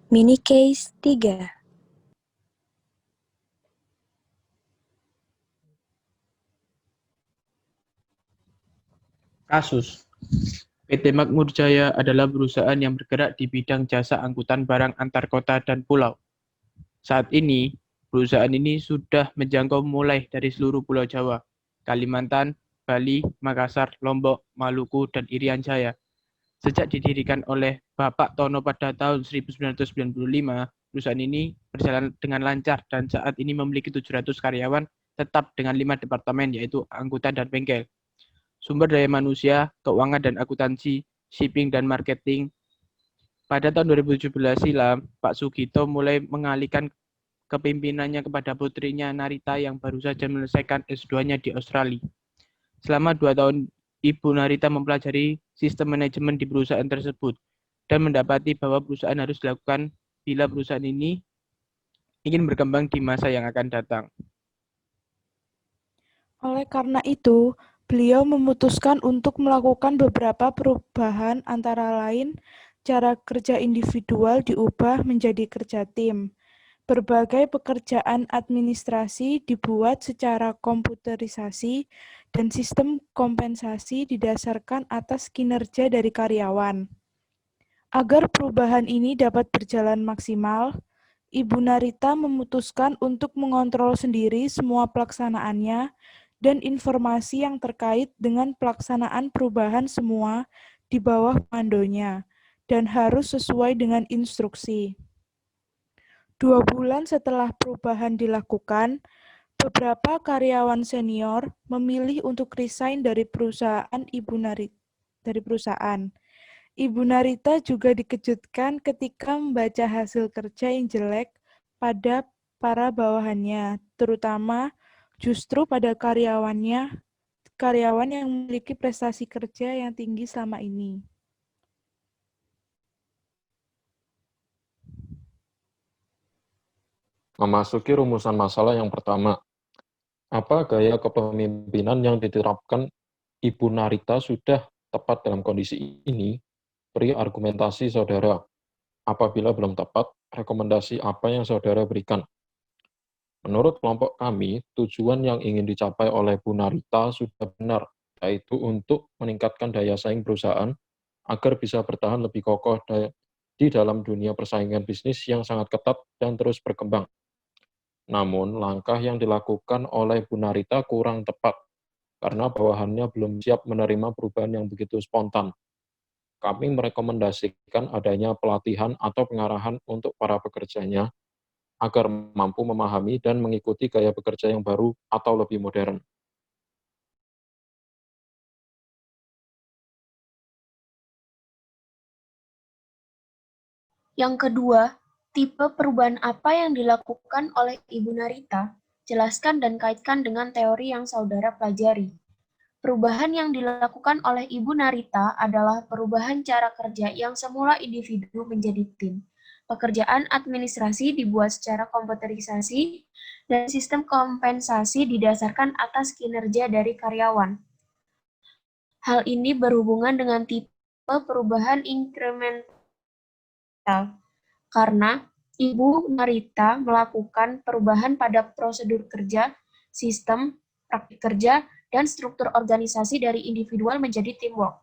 Mini Case 3. Kasus PT Makmur Jaya adalah perusahaan yang bergerak di bidang jasa angkutan barang antar kota dan pulau. Saat ini, perusahaan ini sudah menjangkau mulai dari seluruh Pulau Jawa, Kalimantan, Bali, Makassar, Lombok, Maluku, dan Irian Jaya. Sejak didirikan oleh Bapak Tono pada tahun 1995, perusahaan ini berjalan dengan lancar dan saat ini memiliki 700 karyawan tetap dengan 5 departemen yaitu angkutan dan bengkel, sumber daya manusia, keuangan dan akuntansi, shipping dan marketing. Pada tahun 2017 silam, Pak Sugito mulai mengalihkan kepimpinannya kepada putrinya Narita yang baru saja menyelesaikan S2-nya di Australia. Selama 2 tahun, Ibu Narita mempelajari sistem manajemen di perusahaan tersebut dan mendapati bahwa perusahaan harus dilakukan bila perusahaan ini ingin berkembang di masa yang akan datang. Oleh karena itu, beliau memutuskan untuk melakukan beberapa perubahan antara lain cara kerja individual diubah menjadi kerja tim. Berbagai pekerjaan administrasi dibuat secara komputerisasi dan sistem kompensasi didasarkan atas kinerja dari karyawan. Agar perubahan ini dapat berjalan maksimal, Ibu Narita memutuskan untuk mengontrol sendiri semua pelaksanaannya dan informasi yang terkait dengan pelaksanaan perubahan semua di bawah komandonya dan harus sesuai dengan instruksi. 2 bulan setelah perubahan dilakukan, beberapa karyawan senior memilih untuk resign dari perusahaan Ibu Narita juga dikejutkan ketika membaca hasil kerja yang jelek pada para bawahannya, terutama justru pada karyawan yang memiliki prestasi kerja yang tinggi selama ini. Memasuki rumusan masalah yang pertama, apa gaya kepemimpinan yang diterapkan Ibu Narita sudah tepat dalam kondisi ini? Beri argumentasi saudara. Apabila belum tepat, rekomendasi apa yang saudara berikan? Menurut kelompok kami, tujuan yang ingin dicapai oleh Bu Narita sudah benar, yaitu untuk meningkatkan daya saing perusahaan agar bisa bertahan lebih kokoh di dalam dunia persaingan bisnis yang sangat ketat dan terus berkembang. Namun, langkah yang dilakukan oleh Bu Narita kurang tepat, karena bawahannya belum siap menerima perubahan yang begitu spontan. Kami merekomendasikan adanya pelatihan atau pengarahan untuk para pekerjanya, agar mampu memahami dan mengikuti gaya bekerja yang baru atau lebih modern. Yang kedua, tipe perubahan apa yang dilakukan oleh Ibu Narita? Jelaskan dan kaitkan dengan teori yang saudara pelajari. Perubahan yang dilakukan oleh Ibu Narita adalah perubahan cara kerja yang semula individu menjadi tim. Pekerjaan administrasi dibuat secara komputerisasi dan sistem kompensasi didasarkan atas kinerja dari karyawan. Hal ini berhubungan dengan tipe perubahan inkremental karena Ibu Narita melakukan perubahan pada prosedur kerja, sistem, praktik kerja, dan struktur organisasi dari individual menjadi teamwork.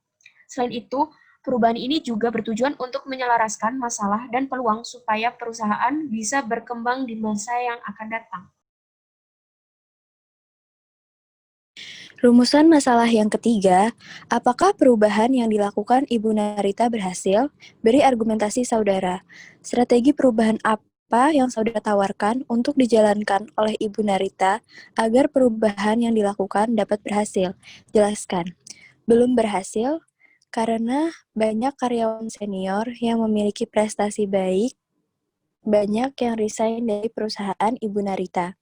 Selain itu, perubahan ini juga bertujuan untuk menyelaraskan masalah dan peluang supaya perusahaan bisa berkembang di masa yang akan datang. Rumusan masalah yang ketiga, apakah perubahan yang dilakukan Ibu Narita berhasil? Beri argumentasi saudara. Strategi perubahan apa yang saudara tawarkan untuk dijalankan oleh Ibu Narita agar perubahan yang dilakukan dapat berhasil? Jelaskan. Belum berhasil karena banyak karyawan senior yang memiliki prestasi baik, banyak yang resign dari perusahaan Ibu Narita.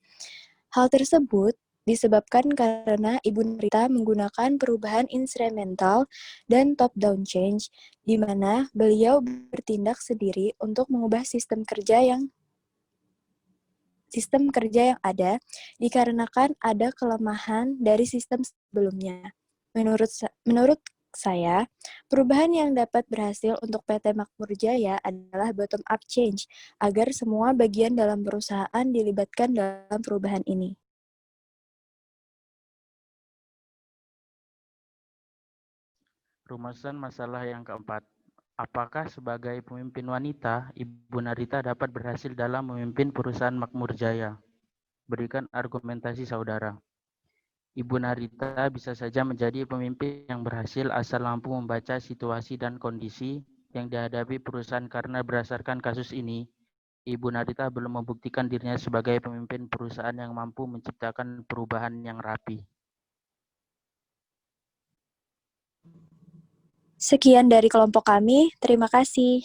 Hal tersebut disebabkan karena Ibu Narita menggunakan perubahan instrumental dan top-down change, di mana beliau bertindak sendiri untuk mengubah sistem kerja yang ada dikarenakan ada kelemahan dari sistem sebelumnya. Menurut saya, perubahan yang dapat berhasil untuk PT Makmur Jaya adalah bottom-up change, agar semua bagian dalam perusahaan dilibatkan dalam perubahan ini. Rumusan masalah yang keempat. Apakah sebagai pemimpin wanita, Ibu Narita dapat berhasil dalam memimpin perusahaan Makmur Jaya? Berikan argumentasi saudara. Ibu Narita bisa saja menjadi pemimpin yang berhasil asal mampu membaca situasi dan kondisi yang dihadapi perusahaan karena berdasarkan kasus ini, Ibu Narita belum membuktikan dirinya sebagai pemimpin perusahaan yang mampu menciptakan perubahan yang rapi. Sekian dari kelompok kami, terima kasih.